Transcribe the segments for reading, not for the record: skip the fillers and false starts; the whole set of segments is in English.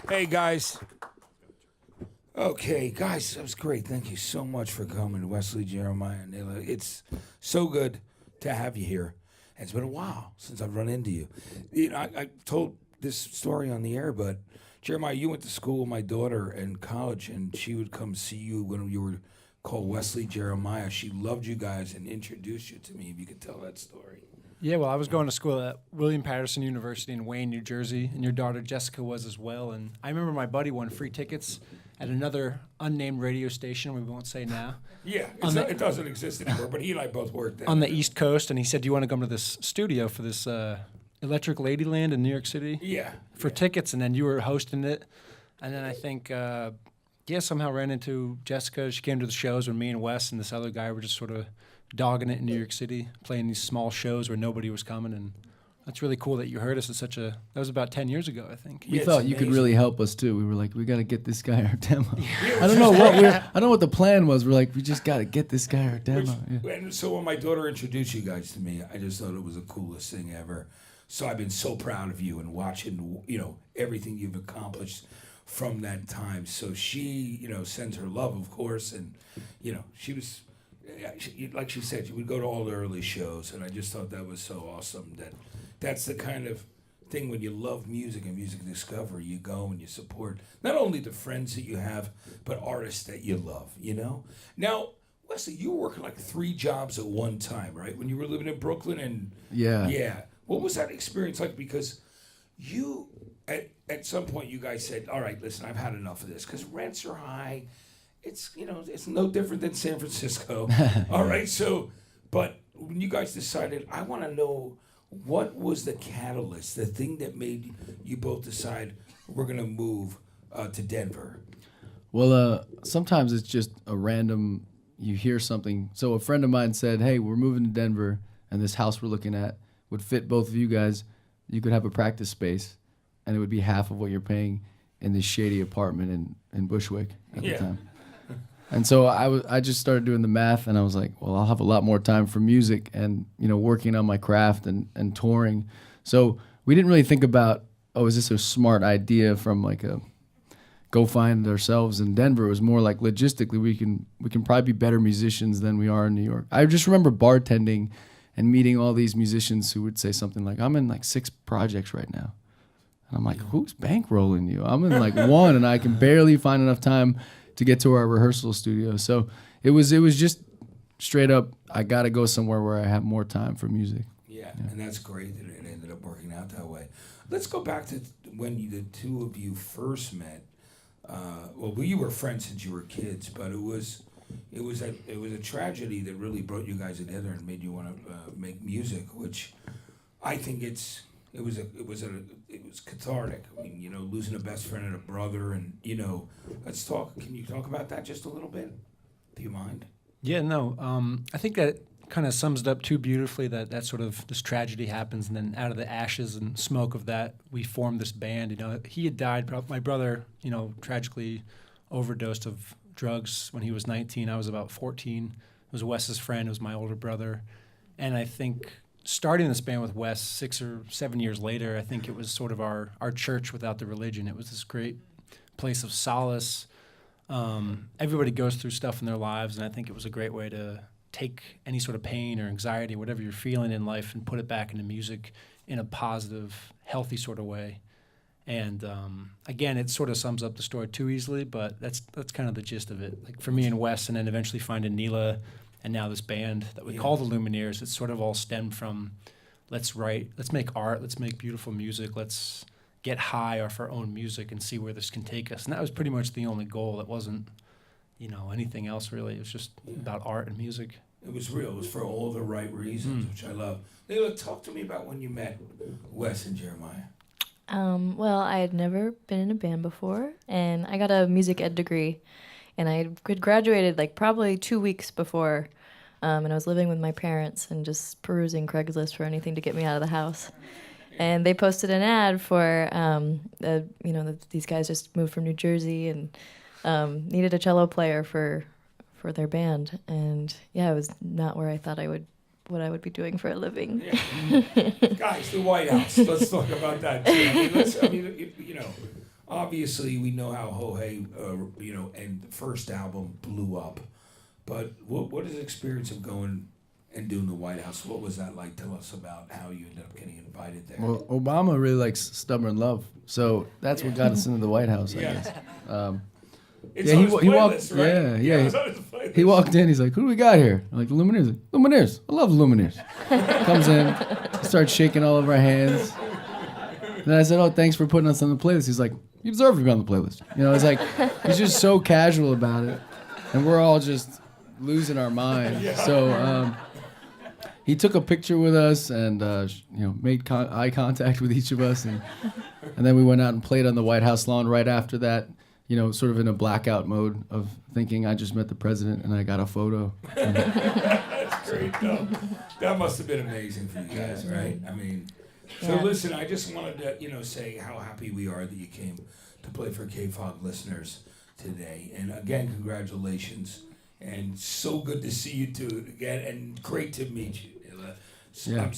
Hey, guys. Okay, guys, that was great. Thank you so much for coming, Wesley, Jeremiah, and Nila. It's so good to have you here. And it's been a while since I've run into you. I told this story on the air, but Jeremiah, you went to school with my daughter in college, and she would come see you when you were called Wesley Jeremiah. She loved you guys and introduced you to me. If you could tell that story. Yeah, well, I was going to school at William Patterson University in Wayne, New Jersey, and your daughter Jessica was as well. And I remember my buddy won free tickets at another unnamed radio station, we won't say now. Yeah, it doesn't exist anymore, but he and I both worked there. On the East Coast, and he said, do you want to come to this studio for this Electric Ladyland in New York City? Yeah. For tickets, and then you were hosting it. And then I think, somehow ran into Jessica. She came to the shows when me and Wes and this other guy were just sort of dogging it in New York City, playing these small shows where nobody was coming, and that's really cool that you heard us at that was about 10 years ago, I think. We Yeah, thought it's you could amazing. really help us too. We were like, we got to get this guy our demo. I don't know what the plan was. We're like, we just got to get this guy our demo. Yeah. And so when my daughter introduced you guys to me, I just thought it was the coolest thing ever. So I've been so proud of you and watching, everything you've accomplished from that time. So she, sends her love, of course, and she was, like she said, she would go to all the early shows, and I just thought that was so awesome. That's the kind of thing when you love music and music discovery, you go and you support not only the friends that you have, but artists that you love. Now, Wesley, you were working like 3 jobs at one time, right? When you were living in Brooklyn, and Yeah. what was that experience like? Because you, at some point, you guys said, "All right, listen, I've had enough of this," because rents are high. It's it's no different than San Francisco. All right, so, but when you guys decided, I want to know what was the catalyst, the thing that made you both decide we're gonna move to Denver. Well, sometimes it's just a random, you hear something. So a friend of mine said, hey, we're moving to Denver, and this house we're looking at would fit both of you guys. You could have a practice space, and it would be half of what you're paying in this shady apartment in Bushwick at the time. And so I just started doing the math, and I was like, well, I'll have a lot more time for music and, working on my craft and touring. So we didn't really think about, is this a smart idea from like a go find ourselves in Denver? It was more like logistically we can probably be better musicians than we are in New York. I just remember bartending and meeting all these musicians who would say something like, I'm in like 6 projects right now. And I'm like, who's bankrolling you? I'm in like 1, and I can barely find enough time to get to our rehearsal studio. So it was just straight up, I got to go somewhere where I have more time for music. Yeah, and that's great that it ended up working out that way. Let's go back to when the two of you first met. You were friends since you were kids, but it was a tragedy that really brought you guys together and made you want to make music, which I think it was cathartic. I mean, losing a best friend and a brother, and let's talk. Can you talk about that just a little bit? Do you mind? Yeah, no. I think that kind of sums it up too beautifully that sort of this tragedy happens, and then out of the ashes and smoke of that, we formed this band. He had died. My brother, tragically overdosed of drugs when he was 19. I was about 14. It was Wes's friend. It was my older brother. And I think starting this band with Wes 6 or 7 years later, I think it was sort of our church without the religion. It was this great place of solace. Everybody goes through stuff in their lives, and I think it was a great way to take any sort of pain or anxiety, whatever you're feeling in life, and put it back into music in a positive, healthy sort of way. And again, it sort of sums up the story too easily, but that's kind of the gist of it. Like for me and Wes, and then eventually finding Neela, and now this band that we call the Lumineers. It's sort of all stemmed from let's write, let's make art, let's make beautiful music, let's get high off our own music and see where this can take us. And that was pretty much the only goal. It wasn't, anything else really. It was just about art and music. It was real. It was for all the right reasons, which I love. Leila, talk to me about when you met Wes and Jeremiah. Well, I had never been in a band before, and I got a music ed degree, and I had graduated like probably 2 weeks before, and I was living with my parents and just perusing Craigslist for anything to get me out of the house. And they posted an ad for, these guys just moved from New Jersey and needed a cello player for their band, and it was not where I thought what I would be doing for a living. Yeah. Guys, the White House. Let's talk about that too. obviously we know how Jorge, and the first album blew up. But what is the experience of going and doing the White House? What was that like? Tell us about how you ended up getting invited there. Well, Obama really likes Stubborn Love, so that's what got us into the White House, I guess. It's yeah, on he his walked. playlist, right? Yeah. It's on his playlist. He walked in. He's like, "Who do we got here?" I'm like, "The Lumineers." Like, Lumineers. I love Lumineers. Comes in, starts shaking all of our hands. And then I said, "Oh, thanks for putting us on the playlist." He's like, "You deserve to be on the playlist." It's like he's just so casual about it, and we're all just losing our mind. Yeah. So he took a picture with us and made eye contact with each of us, and then we went out and played on the White House lawn right after that. Sort of in a blackout mode of thinking I just met the president and I got a photo. That's great. No, that must have been amazing for you guys, right? I mean, so listen, I just wanted to, say how happy we are that you came to play for KFOG listeners today. And again, congratulations. And so good to see you two again, and great to meet you. Yeah.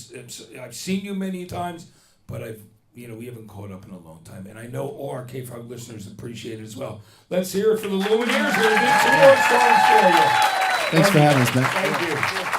I've seen you many times, but we haven't caught up in a long time. And I know all our KFOG listeners appreciate it as well. Let's hear it for the Lumineers. We'll do some more songs for you. Thanks for having us, man. Thank you.